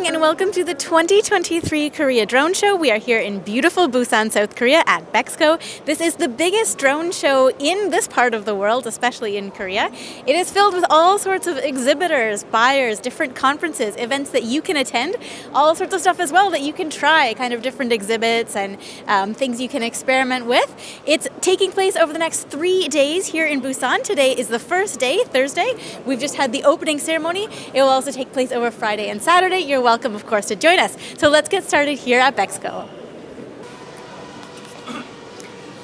morning and welcome to the 2023 Korea Drone Show. We are here in beautiful Busan, South Korea at BEXCO. This is the biggest drone show in this part of the world, especially in Korea. It is filled with all sorts of exhibitors, buyers, different conferences, events that you can attend, all sorts of stuff as well that you can try, kind of different exhibits and things you can experiment with. It's taking place over the next 3 days here in Busan. Today is the first day, Thursday. We've just had the opening ceremony. It will also take place over Friday and Saturday. You're welcome, of course, to join us. So let's get started here at BEXCO.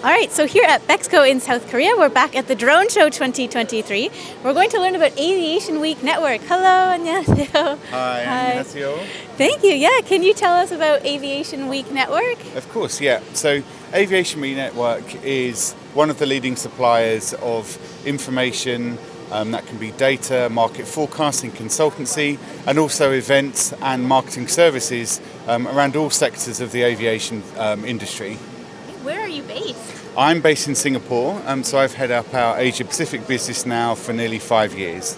All right, so here at BEXCO in South Korea, we're back at the Drone Show 2023. We're going to learn about Aviation Week Network. Hello, 안녕하세요. Hi, 안녕하세요. Thank you. Yeah, can you tell us about Aviation Week Network? Of course, yeah. So Aviation Week Network is one of the leading suppliers of information. That can be data, market forecasting, consultancy, and also events and marketing services around all sectors of the aviation industry. Where are you based? I'm based in Singapore, so I've head up our Asia Pacific business now for nearly 5 years.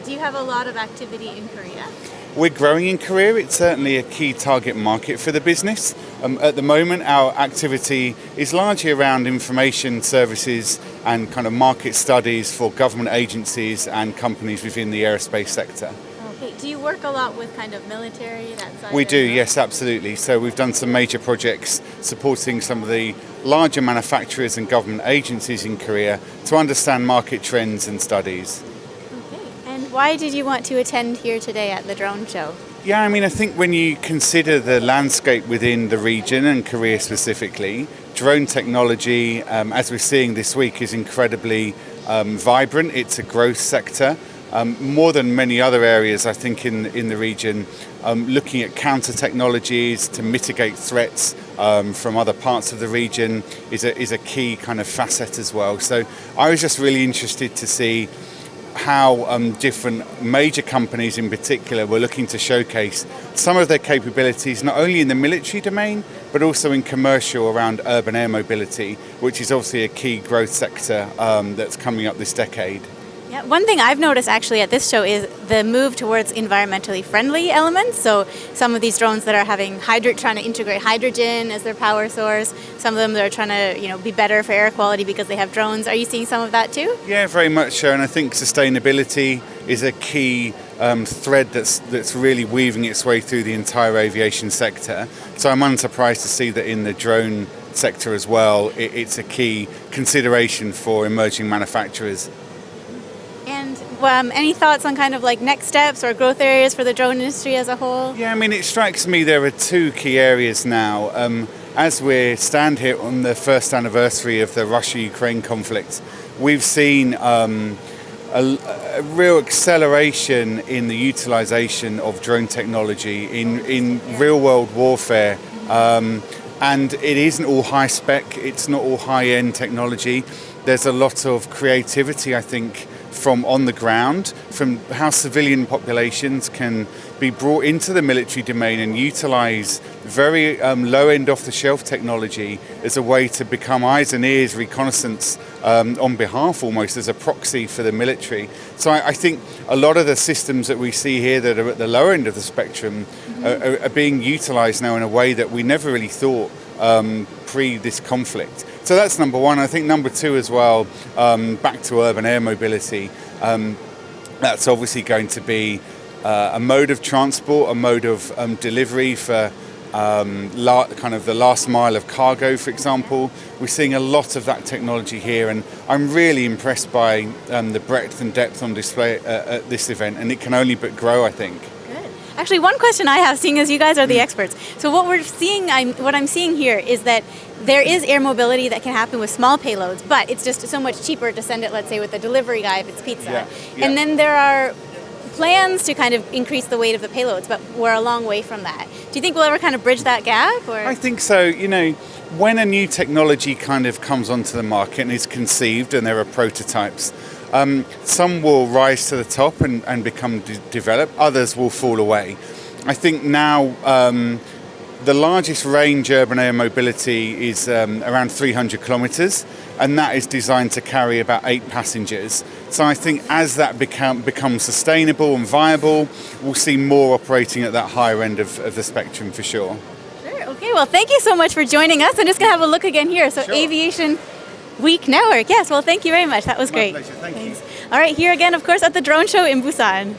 Do you have a lot of activity in Korea? We're growing in Korea. It's certainly a key target market for the business. At the moment, our activity is largely around information services and kind of market studies for government agencies and companies within the aerospace sector. Okay. Do you work a lot with kind of military, that side? We do, yes, absolutely. So we've done some major projects supporting some of the larger manufacturers and government agencies in Korea to understand market trends and studies. Why did you want to attend here today at the drone show? Yeah, I mean, I think when you consider the landscape within the region and Korea specifically, drone technology, as we're seeing this week, is incredibly vibrant. It's a growth sector. More than many other areas, I think, in the region, looking at counter technologies to mitigate threats from other parts of the region is a key kind of facet as well. So I was just really interested to see how different major companies in particular were looking to showcase some of their capabilities, not only in the military domain, but also in commercial around urban air mobility, which is obviously a key growth sector that's coming up this decade. Yeah, one thing I've noticed actually at this show is the move towards environmentally friendly elements. So some of these drones that are having trying to integrate hydrogen as their power source. Some of them that are trying to, be better for air quality because they have drones. Are you seeing some of that too? Yeah, very much so. And I think sustainability is a key thread that's really weaving its way through the entire aviation sector. So I'm unsurprised to see that in the drone sector as well, it's a key consideration for emerging manufacturers. And any thoughts on kind of like next steps or growth areas for the drone industry as a whole? Yeah, I mean, it strikes me there are two key areas now. As we stand here on the first anniversary of the Russia-Ukraine conflict, we've seen a real acceleration in the utilization of drone technology in real-world warfare. And it isn't all high-spec, it's not all high-end technology. There's a lot of creativity, I think, from on the ground, from how civilian populations can be brought into the military domain and utilize very low-end off-the-shelf technology as a way to become eyes and ears reconnaissance on behalf, almost as a proxy for the military. So I think a lot of the systems that we see here that are at the lower end of the spectrum are being utilized now in a way that we never really thought pre this conflict. So that's number one. I think number two as well, back to urban air mobility, that's obviously going to be a mode of transport, a mode of delivery for kind of the last mile of cargo, for example. We're seeing a lot of that technology here, and I'm really impressed by the breadth and depth on display at this event, and it can only but grow, I think. Actually, one question I have, seeing as you guys are the experts. So what I'm seeing here is that there is air mobility that can happen with small payloads, but it's just so much cheaper to send it, let's say, with a delivery guy if it's pizza. Yeah. And then there are plans to kind of increase the weight of the payloads, but we're a long way from that. Do you think we'll ever kind of bridge that gap? Or? I think so. When a new technology kind of comes onto the market and is conceived and there are prototypes, some will rise to the top and become developed. Others will fall away. I think now The largest range urban air mobility is around 300 kilometres, and that is designed to carry about 8 passengers. So I think as that becomes sustainable and viable, we'll see more operating at that higher end of the spectrum for sure. Sure. Okay. Well, thank you so much for joining us. I'm just going to have a look again here. So Sure. Aviation Week Network. Yes. Well, thank you very much. That was great. My pleasure. Thank you. All right. Here again, of course, at the drone show in Busan.